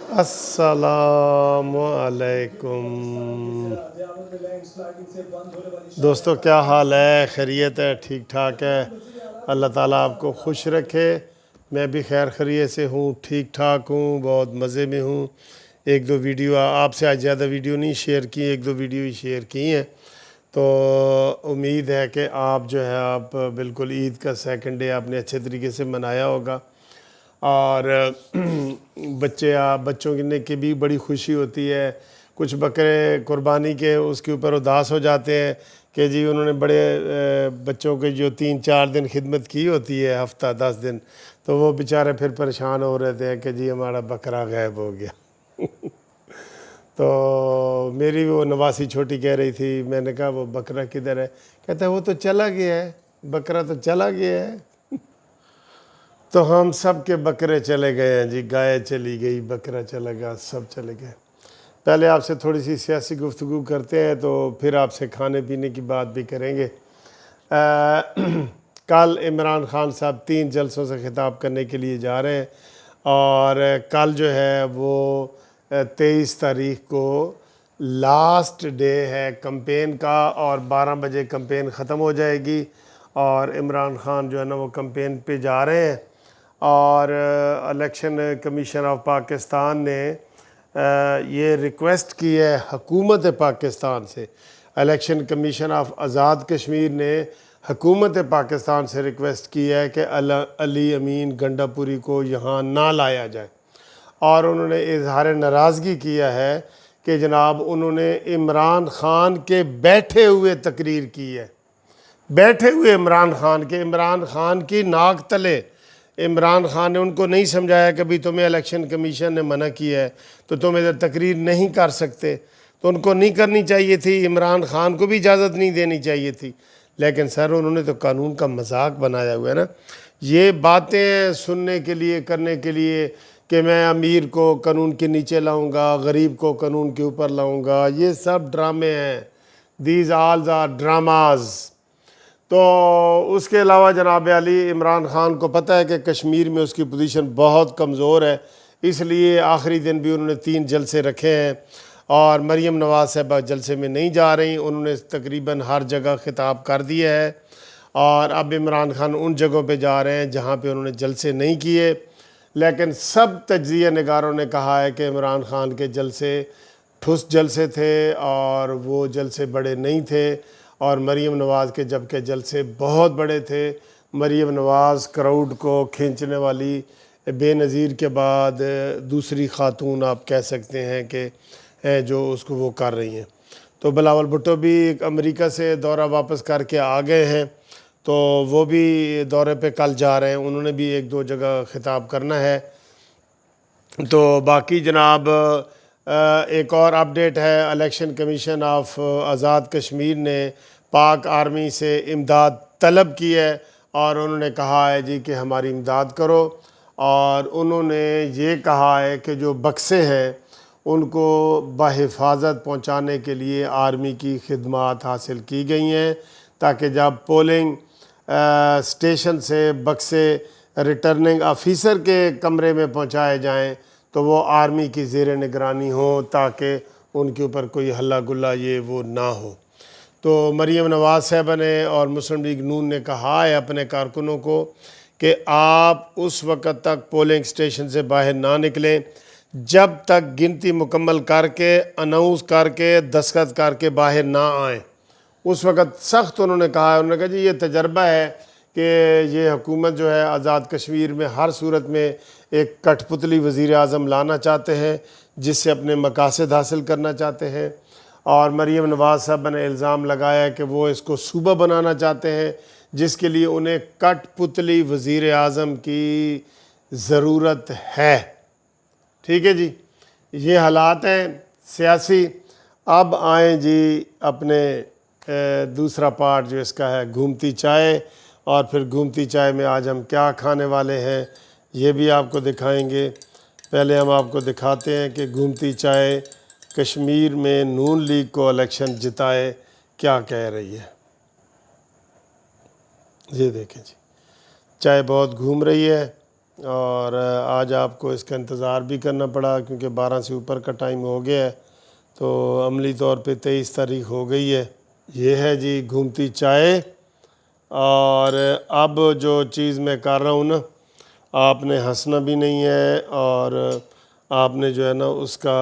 السلام علیکم دوستو، کیا حال ہے؟ خیریت ہے؟ ٹھیک ٹھاک ہے؟ اللہ تعالیٰ آپ کو خوش رکھے۔ میں بھی خیر خیریت سے ہوں، ٹھیک ٹھاک ہوں، بہت مزے میں ہوں۔ ایک دو ویڈیو آپ سے آج زیادہ ویڈیو نہیں شیئر کی، ایک دو ویڈیو ہی شیئر کی ہیں، تو امید ہے کہ آپ جو ہے آپ بالکل عید کا سیکنڈ ڈے آپ نے اچھے طریقے سے منایا ہوگا، اور بچوں کی بھی بڑی خوشی ہوتی ہے۔ کچھ بکرے قربانی کے اس کے اوپر اداس ہو جاتے ہیں کہ جی انہوں نے بڑے بچوں کے جو 3-4 دن خدمت کی ہوتی ہے، ہفتہ 10 دن، تو وہ بیچارے پھر پریشان ہو رہے ہیں کہ جی ہمارا بکرا غائب ہو گیا۔ تو میری وہ نواسی چھوٹی کہہ رہی تھی، میں نے کہا وہ بکرا کدھر ہے؟ کہتا ہے وہ تو چلا گیا ہے، بکرا تو چلا گیا ہے۔ تو ہم سب کے بکرے چلے گئے ہیں جی، گائے چلی گئی، بکرا چلا گیا، سب چلے گئے۔ پہلے آپ سے تھوڑی سی سیاسی گفتگو کرتے ہیں، تو پھر آپ سے کھانے پینے کی بات بھی کریں گے۔ کل عمران خان صاحب 3 جلسوں سے خطاب کرنے کے لیے جا رہے ہیں، اور کل جو ہے وہ 23 تاریخ کو لاسٹ ڈے ہے کمپین کا، اور 12 بجے کمپین ختم ہو جائے گی، اور عمران خان جو ہے نا وہ کمپین پہ جا رہے ہیں۔ اور الیکشن کمیشن آف پاکستان نے یہ ریکویسٹ کی ہے حکومت پاکستان سے، election commission of Azad Kashmir نے حکومت پاکستان سے ریکویسٹ کی ہے کہ علی امین گنڈا پوری کو یہاں نہ لایا جائے، اور انہوں نے اظہار ناراضگی کیا ہے کہ جناب انہوں نے عمران خان کے بیٹھے ہوئے تقریر کی ہے، بیٹھے ہوئے عمران خان کی ناک تلے عمران خان نے ان کو نہیں سمجھایا کہ بھی تمہیں الیکشن کمیشن نے منع کیا ہے تو تم ادھر تقریر نہیں کر سکتے، تو ان کو نہیں کرنی چاہیے تھی، عمران خان کو بھی اجازت نہیں دینی چاہیے تھی، لیکن سر انہوں نے تو قانون کا مذاق بنایا ہوا ہے نا۔ یہ باتیں سننے کے لیے کرنے کے لیے کہ میں امیر کو قانون کے نیچے لاؤں گا، غریب کو قانون کے اوپر لاؤں گا، یہ سب ڈرامے ہیں، دیز آل آر ڈراماز۔ تو اس کے علاوہ جناب علی عمران خان کو پتہ ہے کہ کشمیر میں اس کی پوزیشن بہت کمزور ہے، اس لیے آخری دن بھی انہوں نے 3 جلسے رکھے ہیں، اور مریم نواز صاحبہ جلسے میں نہیں جا رہی، انہوں نے تقریباً ہر جگہ خطاب کر دیا ہے، اور اب عمران خان ان جگہوں پہ جا رہے ہیں جہاں پہ انہوں نے جلسے نہیں کیے، لیکن سب تجزیہ نگاروں نے کہا ہے کہ عمران خان کے جلسے ٹھوس جلسے تھے، اور وہ جلسے بڑے نہیں تھے، اور مریم نواز کے جبکہ جلسے بہت بڑے تھے۔ مریم نواز کراؤڈ کو کھینچنے والی بے نظیر کے بعد دوسری خاتون آپ کہہ سکتے ہیں کہ جو اس کو وہ کر رہی ہیں۔ تو بلاول بھٹو بھی امریکہ سے دورہ واپس کر کے آ گئے ہیں، تو وہ بھی دورے پہ کل جا رہے ہیں، انہوں نے بھی 1-2 جگہ خطاب کرنا ہے۔ تو باقی جناب ایک اور اپڈیٹ ہے، election commission of Azad Kashmir نے پاک آرمی سے امداد طلب کی ہے، اور انہوں نے کہا ہے جی کہ ہماری امداد کرو، اور انہوں نے یہ کہا ہے کہ جو بکسے ہیں ان کو بحفاظت پہنچانے کے لیے آرمی کی خدمات حاصل کی گئی ہیں، تاکہ جب پولنگ اسٹیشن سے بکسے ریٹرننگ آفیسر کے کمرے میں پہنچائے جائیں تو وہ آرمی کی زیر نگرانی ہوں، تاکہ ان کے اوپر کوئی ہلہ گلہ یہ وہ نہ ہو۔ تو مریم نواز صاحبہ نے اور مسلم لیگ نون نے کہا ہے اپنے کارکنوں کو کہ آپ اس وقت تک پولنگ اسٹیشن سے باہر نہ نکلیں جب تک گنتی مکمل کر کے اناؤنس کر کے دستخط کر کے باہر نہ آئیں۔ اس وقت سخت انہوں نے کہا ہے، انہوں نے کہا جی یہ تجربہ ہے کہ یہ حکومت جو ہے آزاد کشمیر میں ہر صورت میں ایک کٹ پتلی وزیر اعظم لانا چاہتے ہیں جس سے اپنے مقاصد حاصل کرنا چاہتے ہیں، اور مریم نواز صاحب نے الزام لگایا کہ وہ اس کو صوبہ بنانا چاہتے ہیں جس کے لیے انہیں کٹ پتلی وزیر اعظم کی ضرورت ہے۔ ٹھیک ہے جی، یہ حالات ہیں سیاسی۔ اب آئیں جی اپنے دوسرا پارٹ جو اس کا ہے گھومتی چائے، اور پھر گھومتی چائے میں آج ہم کیا کھانے والے ہیں یہ بھی آپ کو دکھائیں گے۔ پہلے ہم آپ کو دکھاتے ہیں کہ گھومتی چائے کشمیر میں نون لیگ کو الیکشن جتائے کیا کہہ رہی ہے۔ یہ دیکھیں جی، چائے بہت گھوم رہی ہے، اور آج آپ کو اس کا انتظار بھی کرنا پڑا کیونکہ 12 سے اوپر کا ٹائم ہو گیا ہے، تو عملی طور پہ 23 تاریخ ہو گئی ہے۔ یہ ہے جی گھومتی چائے۔ اور اب جو چیز میں کر رہا ہوں نا، آپ نے ہنسنا بھی نہیں ہے اور آپ نے جو ہے نا اس کا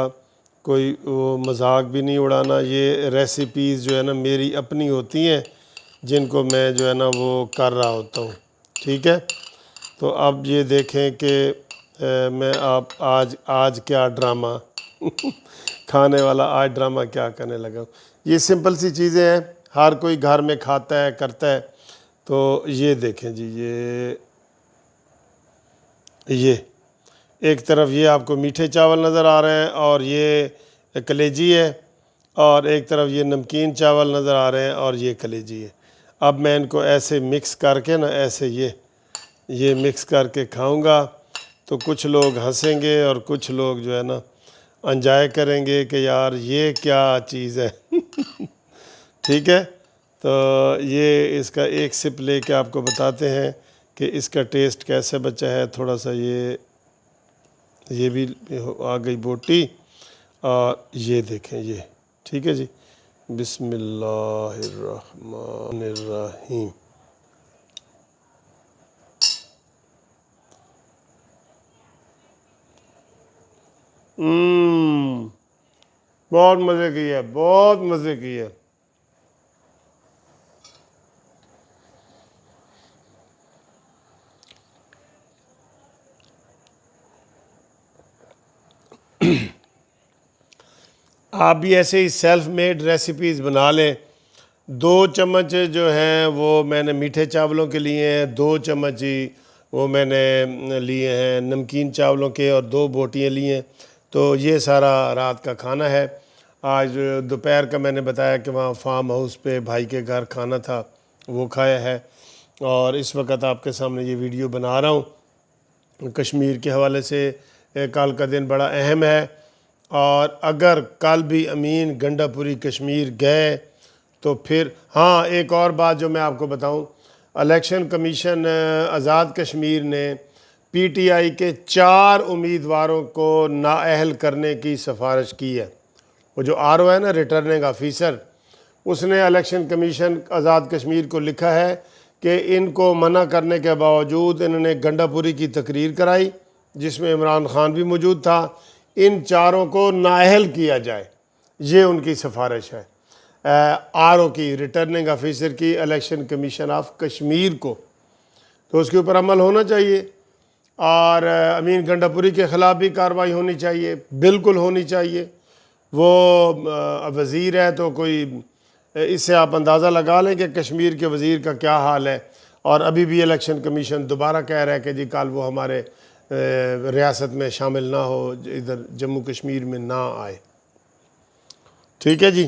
کوئی وہ مذاق بھی نہیں اڑانا۔ یہ ریسیپیز جو ہے نا میری اپنی ہوتی ہیں جن کو میں جو ہے نا وہ کر رہا ہوتا ہوں، ٹھیک ہے۔ تو اب یہ دیکھیں کہ میں آج کیا ڈرامہ کھانے والا آج ڈرامہ کیا کرنے لگا ہوں۔ یہ سمپل سی چیزیں ہیں، ہر کوئی گھر میں کھاتا ہے کرتا ہے۔ تو یہ دیکھیں جی، یہ ایک طرف یہ آپ کو میٹھے چاول نظر آ رہے ہیں اور یہ کلیجی ہے، اور ایک طرف یہ نمکین چاول نظر آ رہے ہیں اور یہ کلیجی ہے۔ اب میں ان کو ایسے مکس کر کے نا، ایسے یہ مکس کر کے کھاؤں گا تو کچھ لوگ ہنسیں گے اور کچھ لوگ جو ہے نا انجوائے کریں گے کہ یار یہ کیا چیز ہے ٹھیک ہے۔ تو یہ اس کا ایک سپ لے کے آپ کو بتاتے ہیں کہ اس کا ٹیسٹ کیسے بچا ہے۔ تھوڑا سا یہ بھی آ گئی بوٹی، اور یہ دیکھیں یہ، ٹھیک ہے جی۔ بسم اللہ الرحمن الرحیم۔ بہت مزے کی ہے، بہت مزے کی ہے۔ آپ بھی ایسے ہی سیلف میڈ ریسیپیز بنا لیں۔ 2 چمچ جو ہیں وہ میں نے میٹھے چاولوں کے لیے ہیں، 2 چمچ ہی وہ میں نے لیے ہیں نمکین چاولوں کے، اور 2 بوٹیاں لی ہیں۔ تو یہ سارا رات کا کھانا ہے۔ آج دوپہر کا میں نے بتایا کہ وہاں فارم ہاؤس پہ بھائی کے گھر کھانا تھا، وہ کھایا ہے، اور اس وقت آپ کے سامنے یہ ویڈیو بنا رہا ہوں۔ کشمیر کے حوالے سے کل کا دن بڑا اہم ہے، اور اگر کل بھی امین گنڈا پوری کشمیر گئے تو پھر ہاں ایک اور بات جو میں آپ کو بتاؤں، الیکشن کمیشن آزاد کشمیر نے پی ٹی آئی کے 4 امیدواروں کو نااہل کرنے کی سفارش کی ہے۔ وہ جو آر او ہے نا، ریٹرننگ آفیسر، اس نے الیکشن کمیشن آزاد کشمیر کو لکھا ہے کہ ان کو منع کرنے کے باوجود انہوں نے گنڈا پوری کی تقریر کرائی جس میں عمران خان بھی موجود تھا۔ ان 4 کو نااہل کیا جائے، یہ ان کی سفارش ہے آر او کی، ریٹرننگ آفیسر کی، الیکشن کمیشن آف کشمیر کو۔ تو اس کے اوپر عمل ہونا چاہیے، اور امین گنڈا پوری کے خلاف بھی کارروائی ہونی چاہیے، بالکل ہونی چاہیے۔ وہ وزیر ہے تو کوئی اس سے آپ اندازہ لگا لیں کہ کشمیر کے وزیر کا کیا حال ہے، اور ابھی بھی الیکشن کمیشن دوبارہ کہہ رہا ہے کہ جی کل وہ ہمارے ریاست میں شامل نہ ہو، ادھر جموں کشمیر میں نہ آئے، ٹھیک ہے جی۔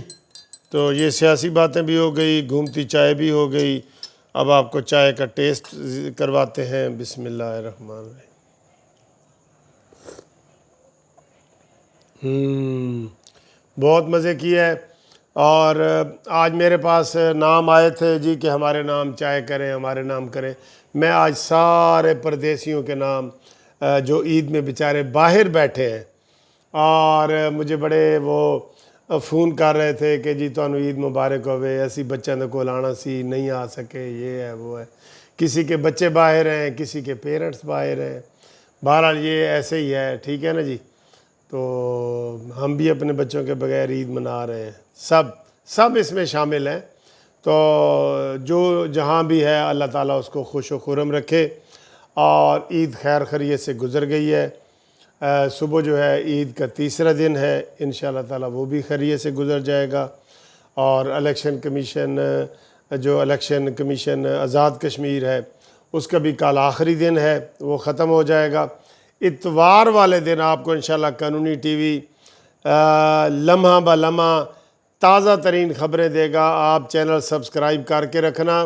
تو یہ سیاسی باتیں بھی ہو گئی، گھومتی چائے بھی ہو گئی۔ اب آپ کو چائے کا ٹیسٹ کرواتے ہیں۔ بسم اللہ الرحمن الرحیم۔ بہت مزے کی ہے، اور آج میرے پاس نام آئے تھے جی کہ ہمارے نام چائے کریں، ہمارے نام کریں۔ میں آج سارے پردیسیوں کے نام جو عید میں بیچارے باہر بیٹھے ہیں، اور مجھے بڑے وہ فون کر رہے تھے کہ جی تانوں عید مبارک ہوئے، اسی بچوں دے کول آنا سی، نہیں آ سکے، یہ ہے وہ ہے۔ کسی کے بچے باہر ہیں، کسی کے پیرنٹس باہر ہیں، بہرحال یہ ایسے ہی ہے، ٹھیک ہے نا جی۔ تو ہم بھی اپنے بچوں کے بغیر عید منا رہے ہیں، سب اس میں شامل ہیں۔ تو جو جہاں بھی ہے اللہ تعالیٰ اس کو خوش و خرم رکھے، اور عید خیر خیریت سے گزر گئی ہے۔ صبح جو ہے عید کا 3را دن ہے، انشاءاللہ تعالیٰ وہ بھی خیریت سے گزر جائے گا، اور الیکشن کمیشن آزاد کشمیر ہے اس کا بھی کل آخری دن ہے، وہ ختم ہو جائے گا۔ اتوار والے دن آپ کو انشاءاللہ قانونی ٹی وی لمحہ بہ لمحہ تازہ ترین خبریں دے گا۔ آپ چینل سبسکرائب کر کے رکھنا،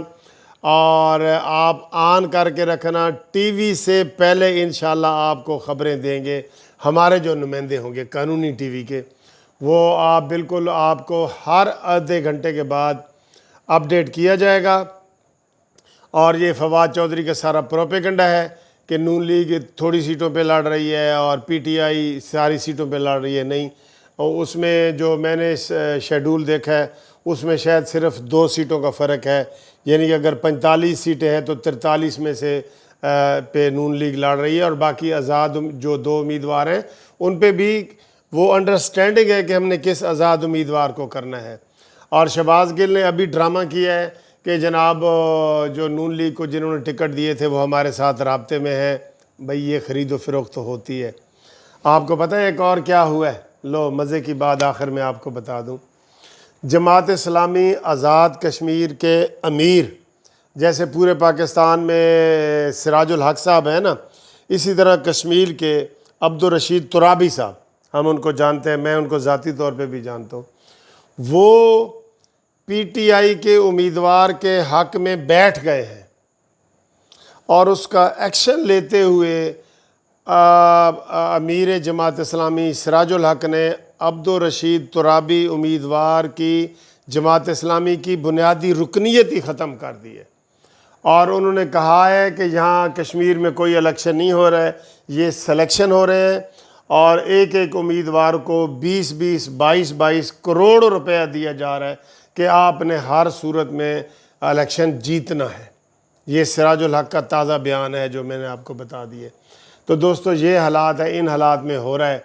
اور آپ آن کر کے رکھنا، ٹی وی سے پہلے انشاءاللہ آپ کو خبریں دیں گے ہمارے جو نمائندے ہوں گے قانونی ٹی وی کے، وہ بالکل آپ کو ہر آدھے گھنٹے کے بعد اپڈیٹ کیا جائے گا۔ اور یہ فواد چودھری کا سارا پروپیگنڈا ہے کہ نون لیگ تھوڑی سیٹوں پہ لڑ رہی ہے اور پی ٹی آئی ساری سیٹوں پہ لڑ رہی ہے، نہیں. اور اس میں جو میں نے شیڈول دیکھا ہے اس میں شاید صرف 2 سیٹوں کا فرق ہے، یعنی کہ اگر 45 سیٹیں ہیں تو 43 میں سے پہ نون لیگ لڑ رہی ہے، اور باقی آزاد جو 2 امیدوار ہیں ان پہ بھی وہ انڈرسٹینڈنگ ہے کہ ہم نے کس آزاد امیدوار کو کرنا ہے. اور شہباز گل نے ابھی ڈرامہ کیا ہے کہ جناب جو نون لیگ کو جنہوں نے ٹکٹ دیے تھے وہ ہمارے ساتھ رابطے میں ہیں. بھئی یہ خرید و فروخت تو ہوتی ہے. آپ کو پتہ ہے ایک اور کیا ہوا ہے؟ لو مزے کی بات آخر میں آپ کو بتا دوں. جماعت اسلامی آزاد کشمیر کے امیر، جیسے پورے پاکستان میں سراج الحق صاحب ہیں نا، اسی طرح کشمیر کے عبدالرشید ترابی صاحب، ہم ان کو جانتے ہیں، میں ان کو ذاتی طور پہ بھی جانتا ہوں. وہ پی ٹی آئی کے امیدوار کے حق میں بیٹھ گئے ہیں اور اس کا ایکشن لیتے ہوئے امیر جماعت اسلامی سراج الحق نے عبدالرشید ترابی امیدوار کی جماعت اسلامی کی بنیادی رکنیت ہی ختم کر دی ہے. اور انہوں نے کہا ہے کہ یہاں کشمیر میں کوئی الیکشن نہیں ہو رہا ہے، یہ سلیکشن ہو رہے ہیں، اور ایک ایک امیدوار کو 20-20 22-22 کروڑ روپیہ دیا جا رہا ہے کہ آپ نے ہر صورت میں الیکشن جیتنا ہے. یہ سراج الحق کا تازہ بیان ہے جو میں نے آپ کو بتا دیے. تو دوستو یہ حالات ہے، ان حالات میں ہو رہا ہے.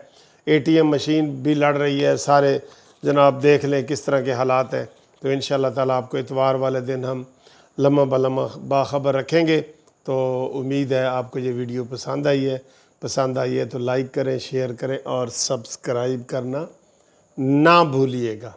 اے ٹی ایم مشین بھی لڑ رہی ہے، سارے جناب دیکھ لیں کس طرح کے حالات ہیں. تو انشاءاللہ تعالی آپ کو اتوار والے دن ہم لمحہ بلمحہ باخبر رکھیں گے. تو امید ہے آپ کو یہ ویڈیو پسند آئی ہے تو لائک کریں، شیئر کریں اور سبسکرائب کرنا نہ بھولیے گا.